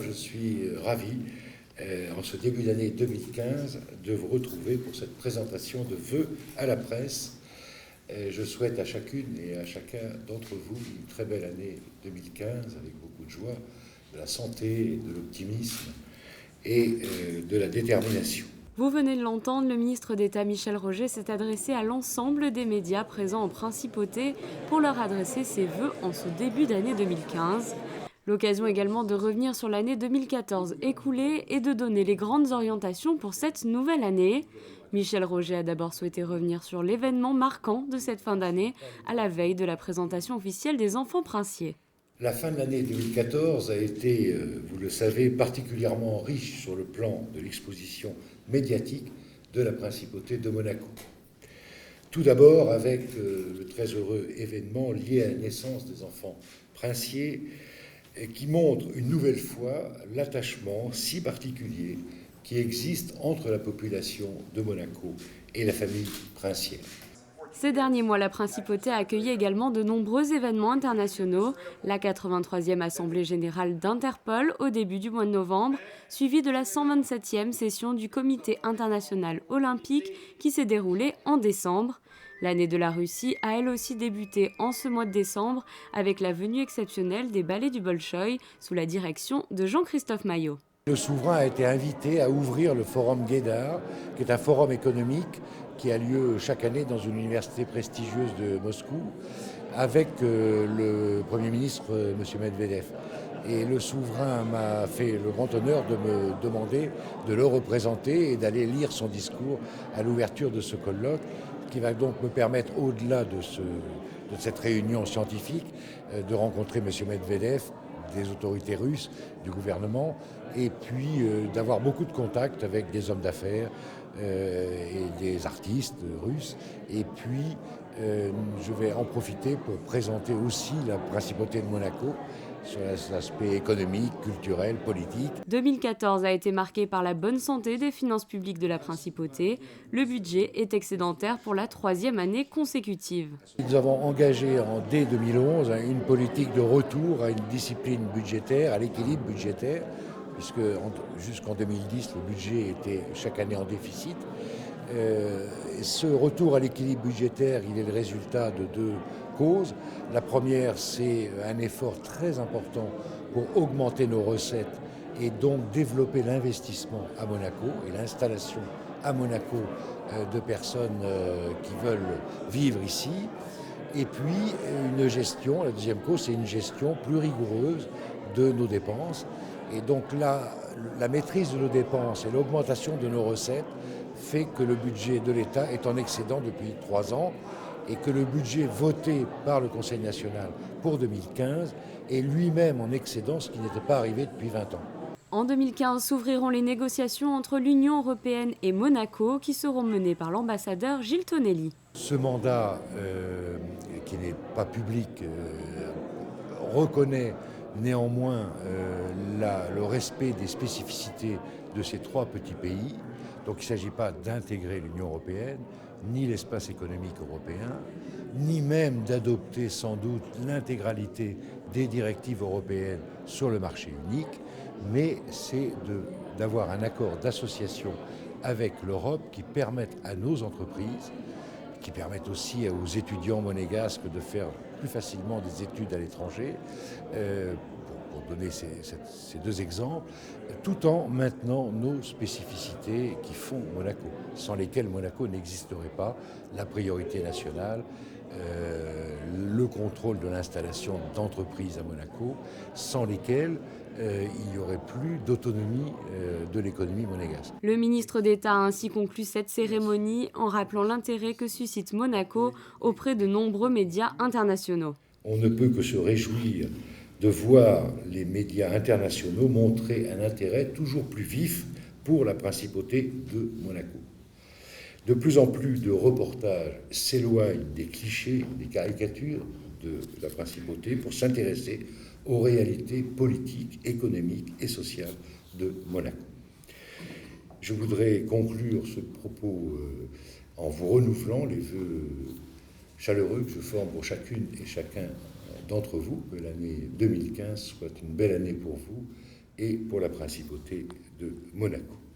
Je suis ravi, en ce début d'année 2015, de vous retrouver pour cette présentation de vœux à la presse. Je souhaite à chacune et à chacun d'entre vous une très belle année 2015 avec beaucoup de joie, de la santé, de l'optimisme et de la détermination. Vous venez de l'entendre, le ministre d'État Michel Roget s'est adressé à l'ensemble des médias présents en principauté pour leur adresser ses vœux en ce début d'année 2015. L'occasion également de revenir sur l'année 2014 écoulée et de donner les grandes orientations pour cette nouvelle année. Michel Roget a d'abord souhaité revenir sur l'événement marquant de cette fin d'année à la veille de la présentation officielle des enfants princiers. La fin de l'année 2014 a été, vous le savez, particulièrement riche sur le plan de l'exposition médiatique de la principauté de Monaco. Tout d'abord avec le très heureux événement lié à la naissance des enfants princiers qui montre une nouvelle fois l'attachement si particulier qui existe entre la population de Monaco et la famille princière. Ces derniers mois, la principauté a accueilli également de nombreux événements internationaux. La 83e Assemblée générale d'Interpol au début du mois de novembre, suivie de la 127e session du Comité international olympique qui s'est déroulée en décembre. L'année de la Russie a elle aussi débuté en ce mois de décembre avec la venue exceptionnelle des ballets du Bolchoï sous la direction de Jean-Christophe Maillot. Le souverain a été invité à ouvrir le forum Guédar, qui est un forum économique qui a lieu chaque année dans une université prestigieuse de Moscou, avec le Premier ministre, M. Medvedev. Et le souverain m'a fait le grand honneur de me demander de le représenter et d'aller lire son discours à l'ouverture de ce colloque, qui va donc me permettre, au-delà de cette réunion scientifique, de rencontrer M. Medvedev, des autorités russes, du gouvernement, et puis d'avoir beaucoup de contacts avec des hommes d'affaires et des artistes russes. Et puis, je vais en profiter pour présenter aussi la principauté de Monaco sur l'aspect économique, culturel, politique. 2014 a été marqué par la bonne santé des finances publiques de la principauté. Le budget est excédentaire pour la 3e année consécutive. Nous avons engagé dès 2011 une politique de retour à une discipline budgétaire, à l'équilibre budgétaire, puisque jusqu'en 2010, le budget était chaque année en déficit. Ce retour à l'équilibre budgétaire, il est le résultat de deux causes. La première, c'est un effort très important pour augmenter nos recettes et donc développer l'investissement à Monaco et l'installation à Monaco de personnes qui veulent vivre ici. Et puis une gestion, la deuxième cause, c'est une gestion plus rigoureuse de nos dépenses. Et donc là, la maîtrise de nos dépenses et l'augmentation de nos recettes fait que le budget de l'État est en excédent depuis 3 ans et que le budget voté par le Conseil national pour 2015 est lui-même en excédent, ce qui n'était pas arrivé depuis 20 ans. En 2015 s'ouvriront les négociations entre l'Union européenne et Monaco qui seront menées par l'ambassadeur Gilles Tonelli. Ce mandat, qui n'est pas public, reconnaît néanmoins le respect des spécificités de ces 3 petits pays. Donc il ne s'agit pas d'intégrer l'Union européenne, ni l'espace économique européen, ni même d'adopter sans doute l'intégralité des directives européennes sur le marché unique, mais c'est d'avoir un accord d'association avec l'Europe qui permette à nos entreprises, qui permettent aussi aux étudiants monégasques de faire plus facilement des études à l'étranger, pour donner ces 2 exemples, tout en maintenant nos spécificités qui font Monaco, sans lesquelles Monaco n'existerait pas, la priorité nationale, le contrôle de l'installation d'entreprises à Monaco, sans lesquelles il n'y aurait plus d'autonomie de l'économie monégasque. Le ministre d'État a ainsi conclu cette cérémonie en rappelant l'intérêt que suscite Monaco auprès de nombreux médias internationaux. On ne peut que se réjouir de voir les médias internationaux montrer un intérêt toujours plus vif pour la principauté de Monaco. De plus en plus de reportages s'éloignent des clichés, des caricatures de la principauté pour s'intéresser aux réalités politiques, économiques et sociales de Monaco. Je voudrais conclure ce propos en vous renouvelant les vœux chaleureux que je forme pour chacune et chacun d'entre vous que l'année 2015 soit une belle année pour vous et pour la principauté de Monaco.